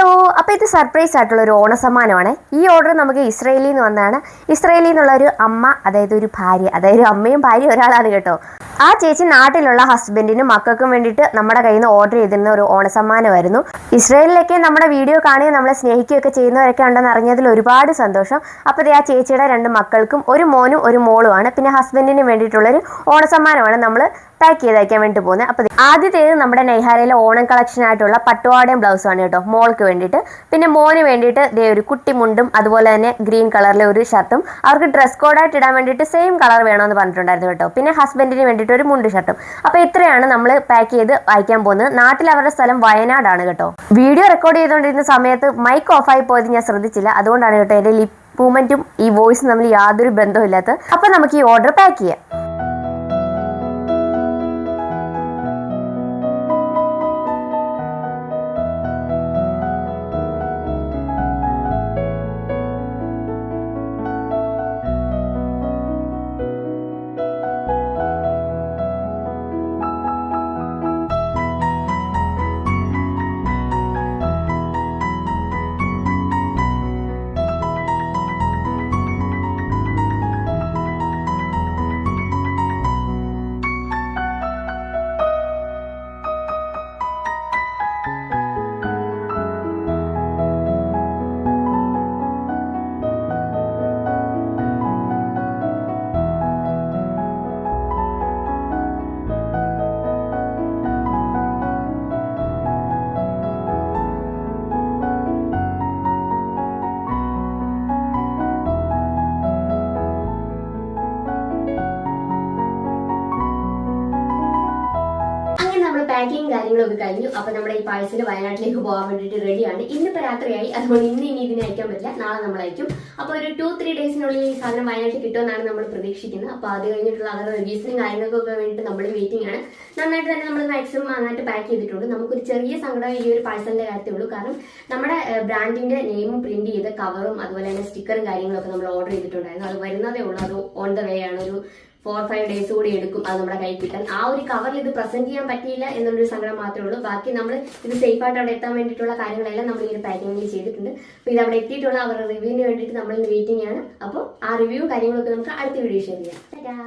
Hello, അപ്പോൾ ഇത് surprise ആയിട്ടുള്ള ഒരു ഓണസമ്മാനമാണ്. ഈ ഓർഡർ നമുക്ക് ഇസ്രയേലിൽ നിന്ന് വന്നതാണ്. ഇസ്രയേലിൽ നിന്നുള്ള ഒരു അമ്മ, അതായത് ഒരു ഭാര്യ, അതായത് ഒരു അമ്മയും ഭാര്യ ഒരാളാണ് കേട്ടോ. ആ ചേച്ചി നാട്ടിലുള്ള ഹസ്ബൻഡിനും മക്കൾക്കും വേണ്ടിയിട്ട് നമ്മുടെ കയ്യിൽ നിന്ന് ഓർഡർ ചെയ്തിരുന്ന ഒരു ഓണസമ്മാനമായിരുന്നു. ഇസ്രയേലിലൊക്കെ നമ്മുടെ വീഡിയോ കാണുകയും നമ്മളെ സ്നേഹിക്കുകയൊക്കെ ചെയ്യുന്നവരൊക്കെ ഉണ്ടെന്ന് അറിഞ്ഞതിൽ ഒരുപാട് സന്തോഷം. അപ്പോൾ ആ ചേച്ചിയുടെ 2 മക്കൾക്കും ഒരു മോനും ഒരു മോളുമാണ്. പിന്നെ ഹസ്ബൻഡിന് വേണ്ടിയിട്ടുള്ളൊരു ഓണസമ്മാനമാണ് നമ്മൾ പാക്ക് ചെയ്ത് അയക്കാൻ വേണ്ടി പോകുന്നത്. അപ്പോൾ ആദ്യത്തേത് നമ്മുടെ നെയ്ഹാരയിലെ ഓണം കളക്ഷൻ ആയിട്ടുള്ള പട്ടുവാടയും ബ്ലൗസുമാണ് കേട്ടോ, മോൾക്ക് വേണ്ടിയിട്ട്. പിന്നെ മോന് വേണ്ടിയിട്ട് ദേ ഒരു കുട്ടി മുണ്ടും അതുപോലെ തന്നെ ഗ്രീൻ കളറിലെ ഒരു ഷർട്ടും. അവർക്ക് ഡ്രസ് കോഡായിട്ട് ഇടാൻ വേണ്ടിയിട്ട് സെയിം കളർ വേണമെന്ന് പറഞ്ഞിട്ടുണ്ടായിരുന്നു കേട്ടോ. പിന്നെ ഹസ്ബൻഡിന് വേണ്ടിയിട്ട് ഒരു മുണ്ട് ഷർട്ടും. അപ്പോൾ ഇത്രയാണ് നമ്മൾ പാക്ക് ചെയ്ത് അയക്കാൻ പോകുന്നത്. നാട്ടിൽ അവരുടെ സ്ഥലം വയനാടാണ് കേട്ടോ. വീഡിയോ റെക്കോർഡ് ചെയ്തുകൊണ്ടിരുന്ന സമയത്ത് മൈക്ക് ഓഫായി പോയത് ഞാൻ ശ്രദ്ധിച്ചില്ല. അതുകൊണ്ടാണ് കേട്ടോ എൻ്റെ ലിപ് മൂവ്മെന്റും ഈ വോയിസും തമ്മിൽ യാതൊരു ബന്ധമില്ലാത്തത്. അപ്പോൾ നമുക്ക് ഈ ഓർഡർ പാക്ക് ചെയ്യാം. പാക്കിങ് കാര്യങ്ങളൊക്കെ കഴിഞ്ഞു. അപ്പൊ നമ്മുടെ ഈ പാഴ്സൽ വയനാട്ടിലേക്ക് പോകാൻ വേണ്ടിയിട്ട് റെഡിയാണ്. ഇന്നിപ്പോ രാത്രിയായി, അതുകൊണ്ട് ഇനി ഇതിനെ അയക്കാൻ പറ്റില്ല, നാളെ നമ്മൾ അയക്കും. അപ്പൊ ഒരു 2-3 ഡേയ്സിനുള്ളിൽ ഈ സാധനം വയനാട്ടിൽ കിട്ടുമെന്നാണ് നമ്മൾ പ്രതീക്ഷിക്കുന്നത്. അപ്പൊ അത് കഴിഞ്ഞിട്ടുള്ള അവരുടെ റിവ്യൂസിനും കാര്യങ്ങൾക്കൊക്കെ വേണ്ടിയിട്ട് നമ്മൾ വെയിറ്റിംഗ് ആണ്. നന്നായിട്ട് തന്നെ നമ്മൾ മാക്സിമം നന്നായിട്ട് പാക്ക് ചെയ്തിട്ടുണ്ട്. നമുക്കൊരു ചെറിയ സങ്കടം ഈ ഒരു പാഴ്സലിന്റെ കാര്യത്തിലുള്ളൂ. കാരണം നമ്മുടെ ബ്രാൻഡിന്റെ നെയിമും പ്രിന്റ് ചെയ്ത കവറും അതുപോലെ തന്നെ സ്റ്റിക്കറും കാര്യങ്ങളൊക്കെ നമ്മൾ ഓർഡർ ചെയ്തിട്ടുണ്ടായിരുന്നു. അത് വരുന്നതേ ഉള്ളൂ. അത് ഓൺ ദ വേ ആണ്. ഒരു 4-5 ഡേയ്സ് കൂടി എടുക്കും അത് നമ്മുടെ കയ്യിൽ കിട്ടാൻ. ആ ഒരു കവറിൽ ഇത് പ്രസന്റ് ചെയ്യാൻ പറ്റിയില്ല എന്നുള്ളൊരു സങ്കടം മാത്രമേ ഉള്ളൂ. ബാക്കി നമ്മൾ ഇത് സേഫ് ആയിട്ട് അവിടെ എത്താൻ വേണ്ടിയിട്ടുള്ള കാര്യങ്ങളെല്ലാം നമ്മൾ ഈ ഒരു പാക്കിങ്ങിൽ ചെയ്തിട്ടുണ്ട്. അപ്പൊ ഇത് അവിടെ എത്തിയിട്ടുള്ള അവരുടെ റിവ്യൂവിന് വേണ്ടിയിട്ട് നമ്മൾ വെയിറ്റിംഗ് ആണ്. അപ്പോൾ ആ റിവ്യൂ കാര്യങ്ങളൊക്കെ നമുക്ക് അടുത്ത വീഡിയോ ഷെയർ ചെയ്യാം.